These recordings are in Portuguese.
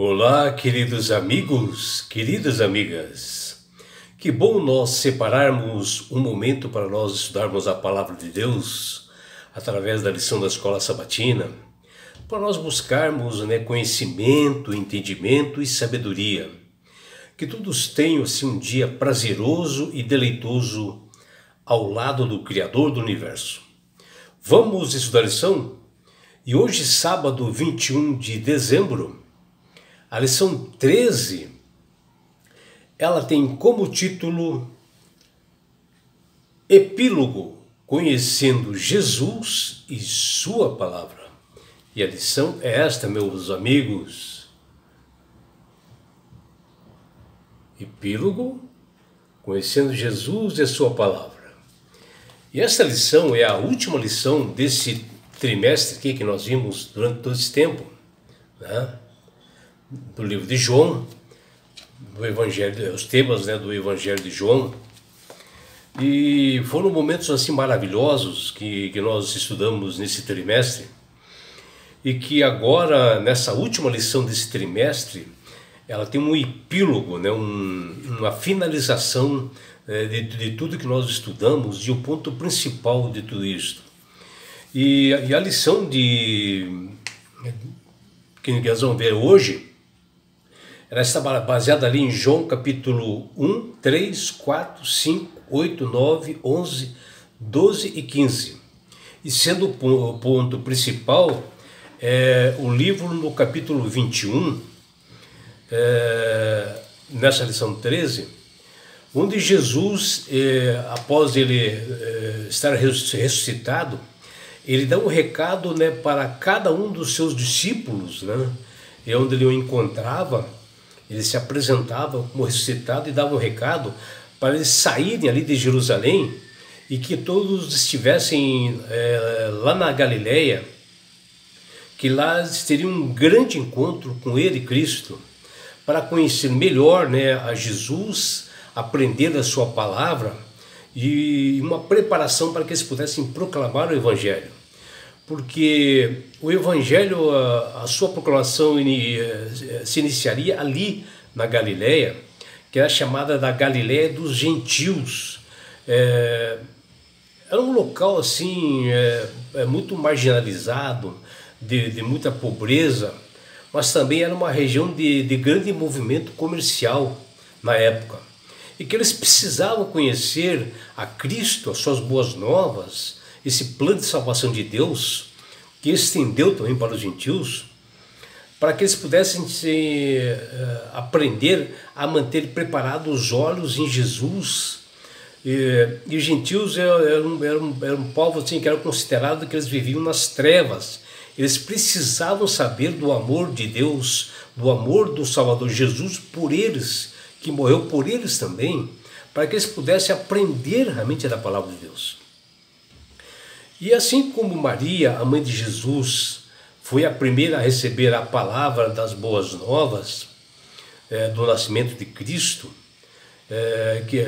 Olá, queridos amigos, queridas amigas. Que bom nós separarmos um momento para nós estudarmos a Palavra de Deus através da lição da Escola Sabatina, para nós buscarmos conhecimento, entendimento e sabedoria. Que todos tenham assim, um dia prazeroso e deleitoso ao lado do Criador do Universo. Vamos estudar a lição? E hoje, sábado 21 de dezembro, a lição 13, ela tem como título Epílogo, conhecendo Jesus e sua palavra. E a lição é esta, meus amigos. Epílogo, conhecendo Jesus e sua palavra. E esta lição é a última lição desse trimestre aqui que nós vimos durante todo esse tempo, né? Do livro de João, do Evangelho, os temas do Evangelho de João. E foram momentos assim maravilhosos que nós estudamos nesse trimestre, e que agora, nessa última lição desse trimestre, ela tem um epílogo, uma finalização de tudo que nós estudamos e o ponto principal de tudo isso. E a lição que nós vamos ver hoje, ela está baseada ali em João capítulo 1, 3, 4, 5, 8, 9, 11, 12 e 15. E sendo o ponto principal, o livro no capítulo 21, nessa lição 13, onde Jesus, após ele estar ressuscitado, ele dá um recado para cada um dos seus discípulos, e onde ele o encontrava. Ele se apresentava como ressuscitado e dava um recado para eles saírem ali de Jerusalém e que todos estivessem lá na Galileia, que lá eles teriam um grande encontro com ele, Cristo, para conhecer melhor a Jesus, aprender a sua palavra e uma preparação para que eles pudessem proclamar o Evangelho. Porque o Evangelho, a sua proclamação se iniciaria ali na Galileia, que era chamada da Galileia dos Gentios. Era um local assim, muito marginalizado, de muita pobreza, mas também era uma região de grande movimento comercial na época. E que eles precisavam conhecer a Cristo, as suas boas novas, esse plano de salvação de Deus, que estendeu também para os gentios, para que eles pudessem aprender a manter preparados os olhos em Jesus. E os gentios eram um povo assim, que era considerado que eles viviam nas trevas. Eles precisavam saber do amor de Deus, do amor do Salvador Jesus por eles, que morreu por eles também, para que eles pudessem aprender realmente da palavra de Deus. E assim como Maria, a mãe de Jesus, foi a primeira a receber a palavra das boas novas do nascimento de Cristo, que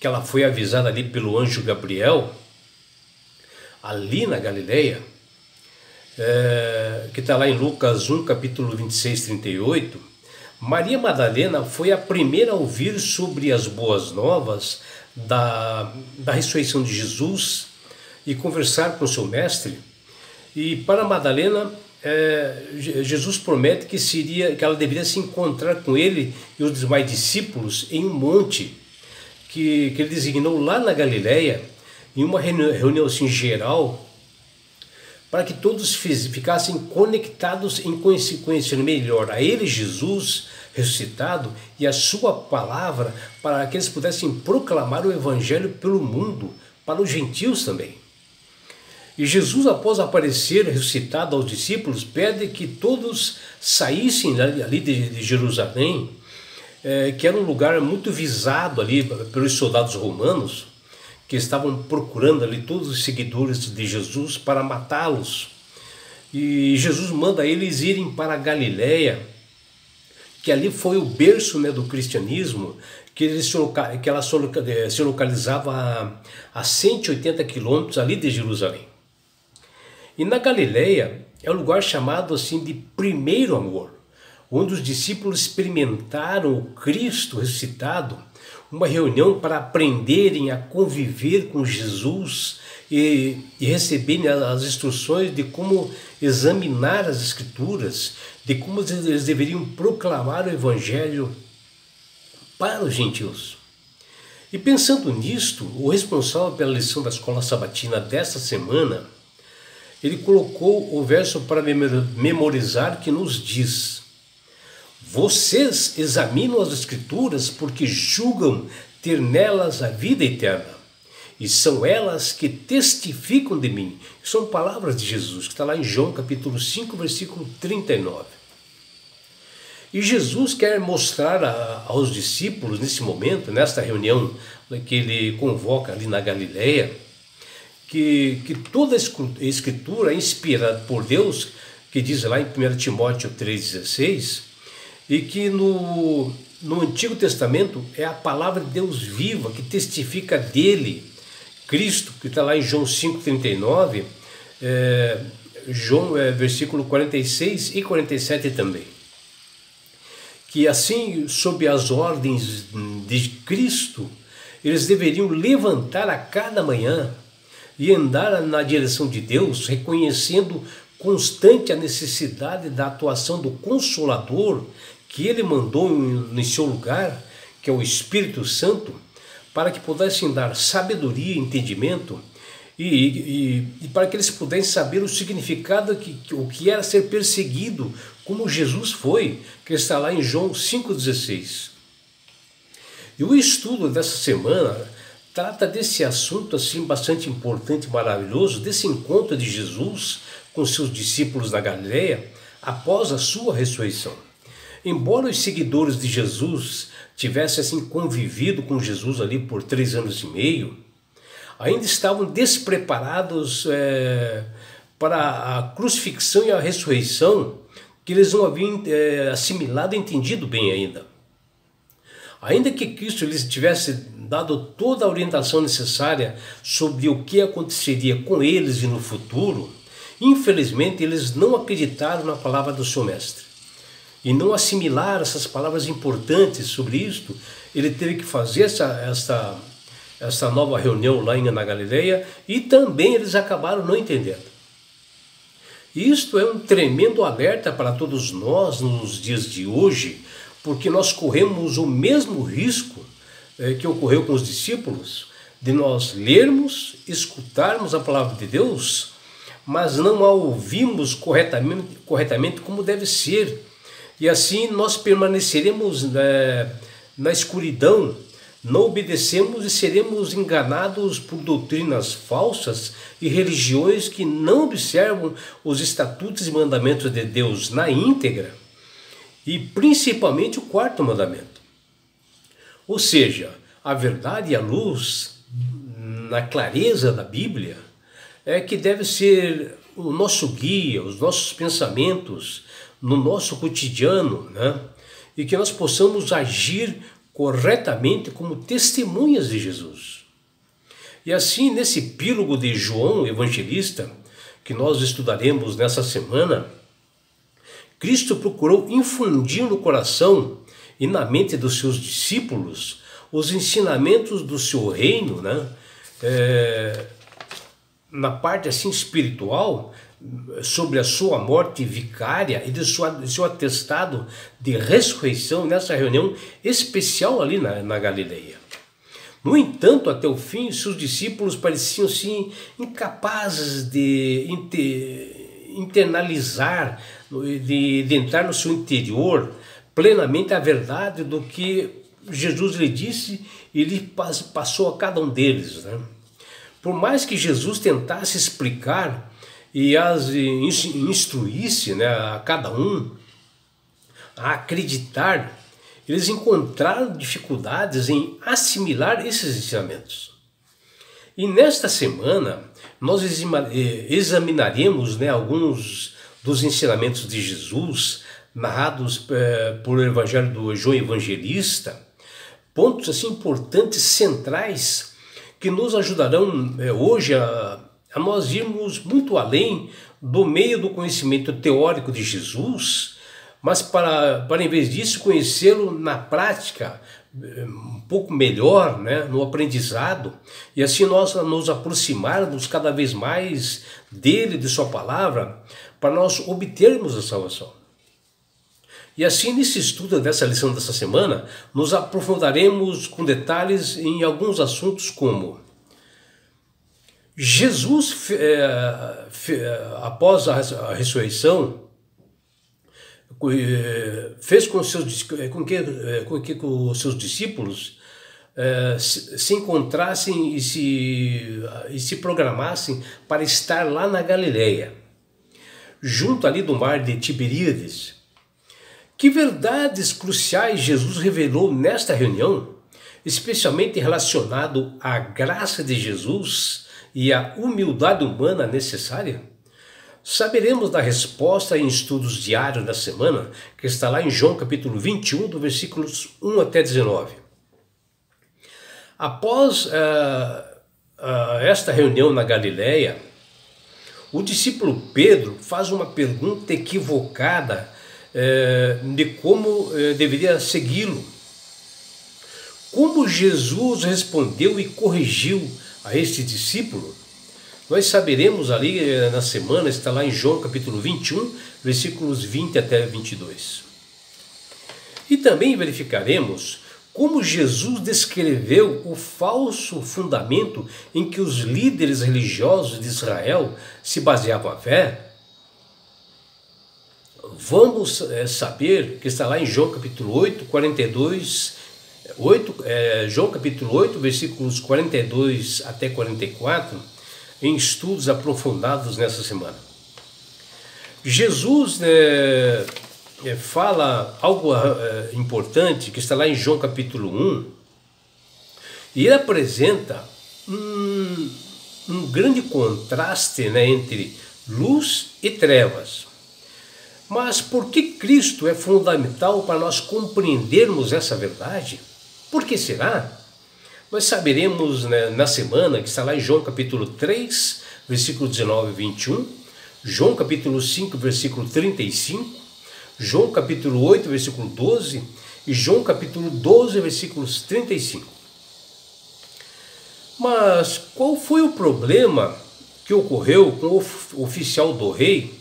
ela foi avisada ali pelo anjo Gabriel, ali na Galileia, que está lá em Lucas 1, capítulo 26, 38, Maria Madalena foi a primeira a ouvir sobre as boas novas da ressurreição de Jesus e conversar com seu mestre. E para Madalena, Jesus promete que ela deveria se encontrar com ele e os demais discípulos em um monte que ele designou lá na Galileia, em uma reunião assim, geral, para que todos ficassem conectados em conhecer melhor a ele, Jesus ressuscitado, e a sua palavra, para que eles pudessem proclamar o Evangelho pelo mundo, para os gentios também. E Jesus, após aparecer ressuscitado aos discípulos, pede que todos saíssem ali de Jerusalém, que era um lugar muito visado ali pelos soldados romanos, que estavam procurando ali todos os seguidores de Jesus para matá-los. E Jesus manda eles irem para a Galileia, que ali foi o berço do cristianismo, que ela se localizava a 180 quilômetros ali de Jerusalém. E na Galileia é um lugar chamado assim de primeiro amor, onde os discípulos experimentaram o Cristo ressuscitado, uma reunião para aprenderem a conviver com Jesus e receberem as instruções de como examinar as Escrituras, de como eles deveriam proclamar o Evangelho para os gentios. E pensando nisto, o responsável pela lição da escola sabatina desta semana, ele colocou o verso para memorizar que nos diz: vocês examinam as Escrituras porque julgam ter nelas a vida eterna, e são elas que testificam de mim. São palavras de Jesus, que está lá em João capítulo 5, versículo 39. E Jesus quer mostrar aos discípulos, nesse momento, nesta reunião que ele convoca ali na Galileia, que toda a Escritura é inspirada por Deus, que diz lá em 1 Timóteo 3,16, e que no Antigo Testamento é a palavra de Deus viva, que testifica dele, Cristo, que está lá em João 5,39, versículo 46 e 47 também. Que assim, sob as ordens de Cristo, eles deveriam levantar a cada manhã e andar na direção de Deus, reconhecendo constante a necessidade da atuação do Consolador, que ele mandou em seu lugar, que é o Espírito Santo, para que pudessem dar sabedoria e entendimento, e para que eles pudessem saber o significado, o que era ser perseguido, como Jesus foi, que está lá em João 5,16. E o estudo dessa semana trata desse assunto assim bastante importante e maravilhoso, desse encontro de Jesus com seus discípulos na Galileia após a sua ressurreição. Embora os seguidores de Jesus tivessem assim convivido com Jesus ali por 3 anos e meio, ainda estavam despreparados para a crucifixão e a ressurreição, que eles não haviam assimilado e entendido bem ainda. Ainda que Cristo lhes tivesse dado toda a orientação necessária sobre o que aconteceria com eles e no futuro, infelizmente eles não acreditaram na palavra do seu mestre. E não assimilaram essas palavras importantes sobre isto. Ele teve que fazer essa nova reunião lá na Galileia, e também eles acabaram não entendendo. Isto é um tremendo alerta para todos nós nos dias de hoje, porque nós corremos o mesmo risco que ocorreu com os discípulos, de nós lermos, escutarmos a palavra de Deus, mas não a ouvimos corretamente como deve ser. E assim nós permaneceremos na escuridão, não obedecemos e seremos enganados por doutrinas falsas e religiões que não observam os estatutos e mandamentos de Deus na íntegra, e principalmente o 4º mandamento. Ou seja, a verdade e a luz, na clareza da Bíblia, é que deve ser o nosso guia, os nossos pensamentos no nosso cotidiano, né? E que nós possamos agir corretamente como testemunhas de Jesus. E assim, nesse epílogo de João Evangelista, que nós estudaremos nessa semana, Cristo procurou infundir no coração e na mente dos seus discípulos os ensinamentos do seu reino, né? Na parte assim espiritual, sobre a sua morte vicária e de seu atestado de ressurreição nessa reunião especial ali na Galileia. No entanto, até o fim, seus discípulos pareciam assim incapazes de internalizar, de entrar no seu interior plenamente a verdade do que Jesus lhe disse e lhe passou a cada um deles, né? Por mais que Jesus tentasse explicar e as instruísse, né, a cada um a acreditar, eles encontraram dificuldades em assimilar esses ensinamentos. E nesta semana nós examinaremos, né, alguns dos ensinamentos de Jesus narrados por o Evangelho do João Evangelista, pontos assim importantes, centrais, que nos ajudarão hoje a nós irmos muito além do meio do conhecimento teórico de Jesus, mas para em vez disso conhecê-lo na prática, um pouco melhor, né, no aprendizado, e assim nós nos aproximarmos cada vez mais dele, de sua palavra, para nós obtermos a salvação. E assim, nesse estudo dessa lição dessa semana, nos aprofundaremos com detalhes em alguns assuntos como Jesus, após a ressurreição, fez com que os seus discípulos se encontrassem e se programassem para estar lá na Galileia, junto ali do mar de Tiberíades. Que verdades cruciais Jesus revelou nesta reunião, especialmente relacionado à graça de Jesus e à humildade humana necessária? Saberemos da resposta em estudos diários da semana, que está lá em João capítulo 21, do versículos 1 até 19. Após esta reunião na Galileia, o discípulo Pedro faz uma pergunta equivocada de como deveria segui-lo. Como Jesus respondeu e corrigiu a este discípulo? Nós saberemos ali na semana, está lá em João capítulo 21, versículos 20 até 22. E também verificaremos como Jesus descreveu o falso fundamento em que os líderes religiosos de Israel se baseavam a fé. Vamos saber que está lá em João capítulo 8, 42, João capítulo 8, versículos 42 até 44, em estudos aprofundados nessa semana. Jesus fala algo importante que está lá em João capítulo 1, e ele apresenta um grande contraste, né, entre luz e trevas. Mas por que Cristo é fundamental para nós compreendermos essa verdade? Por que será? Nós saberemos, né, na semana, que está lá em João capítulo 3, versículo 19 e 21, João capítulo 5, versículo 35, João capítulo 8, versículo 12 e João capítulo 12, versículos 35. Mas qual foi o problema que ocorreu com o oficial do rei,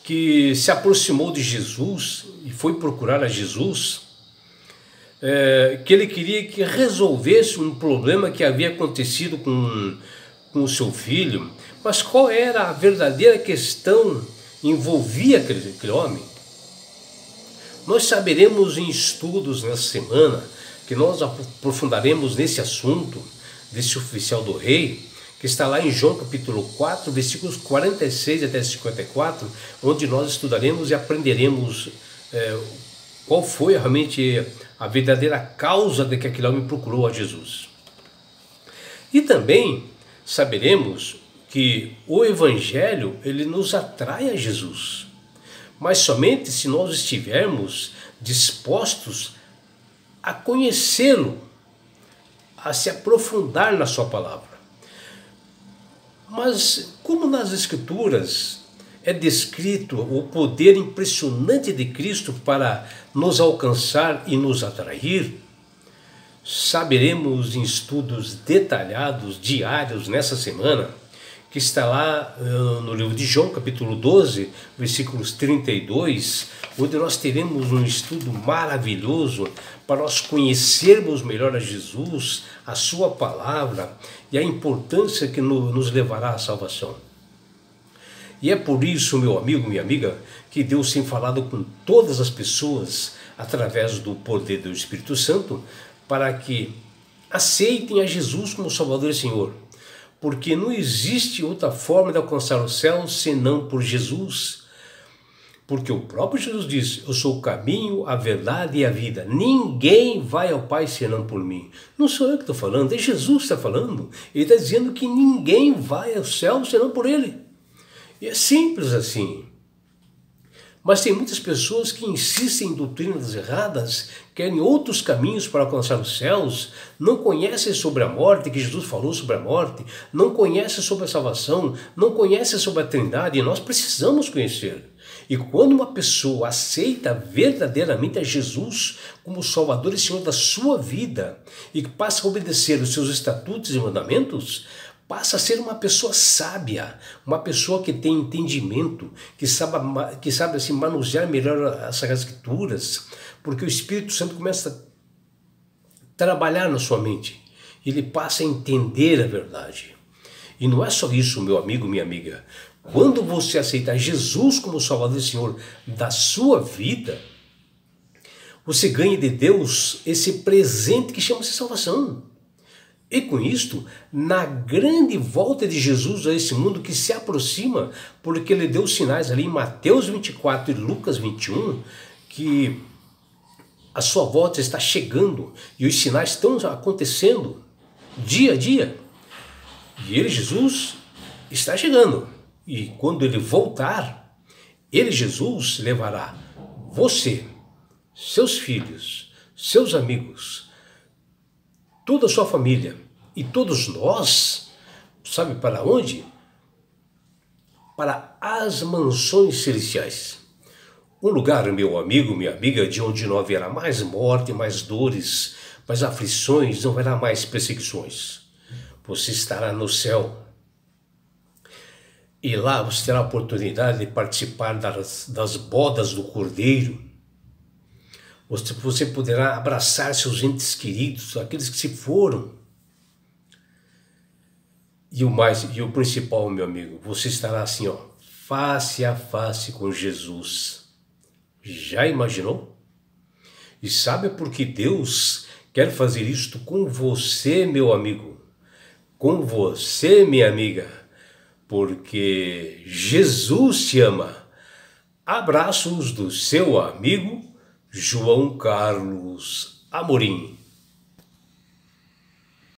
que se aproximou de Jesus e foi procurar a Jesus, que ele queria que resolvesse um problema que havia acontecido com o seu filho? Mas qual era a verdadeira questão que envolvia aquele homem? Nós saberemos em estudos nessa semana, que nós aprofundaremos nesse assunto desse oficial do rei, que está lá em João capítulo 4, versículos 46 até 54, onde nós estudaremos e aprenderemos qual foi realmente a verdadeira causa de que aquele homem procurou a Jesus. E também saberemos que o Evangelho, ele nos atrai a Jesus, mas somente se nós estivermos dispostos a conhecê-lo, a se aprofundar na sua palavra. Mas como nas Escrituras é descrito o poder impressionante de Cristo para nos alcançar e nos atrair, saberemos em estudos detalhados, diários, nessa semana, que está lá no livro de João, capítulo 12, versículos 32, onde nós teremos um estudo maravilhoso para nós conhecermos melhor a Jesus, a sua palavra e a importância que nos levará à salvação. E é por isso, meu amigo, minha amiga, que Deus tem falado com todas as pessoas através do poder do Espírito Santo para que aceitem a Jesus como Salvador e Senhor. Porque não existe outra forma de alcançar o céu senão por Jesus. Porque o próprio Jesus disse: eu sou o caminho, a verdade e a vida. Ninguém vai ao Pai senão por mim. Não sou eu que estou falando, é Jesus que está falando. Ele está dizendo que ninguém vai ao céu senão por Ele. E é simples assim. Mas tem muitas pessoas que insistem em doutrinas erradas, querem outros caminhos para alcançar os céus, não conhecem sobre a morte, que Jesus falou sobre a morte, não conhecem sobre a salvação, não conhecem sobre a Trindade, e nós precisamos conhecer. E quando uma pessoa aceita verdadeiramente a Jesus como Salvador e Senhor da sua vida e passa a obedecer os seus estatutos e mandamentos, passa a ser uma pessoa sábia, uma pessoa que tem entendimento, que sabe assim, manusear melhor as Escrituras, porque o Espírito Santo começa a trabalhar na sua mente. Ele passa a entender a verdade. E não é só isso, meu amigo, minha amiga. Quando você aceitar Jesus como Salvador e Senhor da sua vida, você ganha de Deus esse presente que chama-se salvação. E com isto, na grande volta de Jesus a esse mundo que se aproxima, porque ele deu sinais ali em Mateus 24 e Lucas 21, que a sua volta está chegando e os sinais estão acontecendo dia a dia. E ele, Jesus, está chegando. E quando ele voltar, ele, Jesus, levará você, seus filhos, seus amigos, toda a sua família e todos nós, sabe para onde? Para as mansões celestiais. Um lugar, meu amigo, minha amiga, de onde não haverá mais morte, mais dores, mais aflições, não haverá mais perseguições. Você estará no céu. E lá você terá a oportunidade de participar das bodas do Cordeiro. Você poderá abraçar seus entes queridos, aqueles que se foram. E o principal, meu amigo, você estará assim, ó, face a face com Jesus. Já imaginou? E sabe por que Deus quer fazer isto com você, meu amigo? Com você, minha amiga? Porque Jesus te ama. Abraços do seu amigo João Carlos Amorim.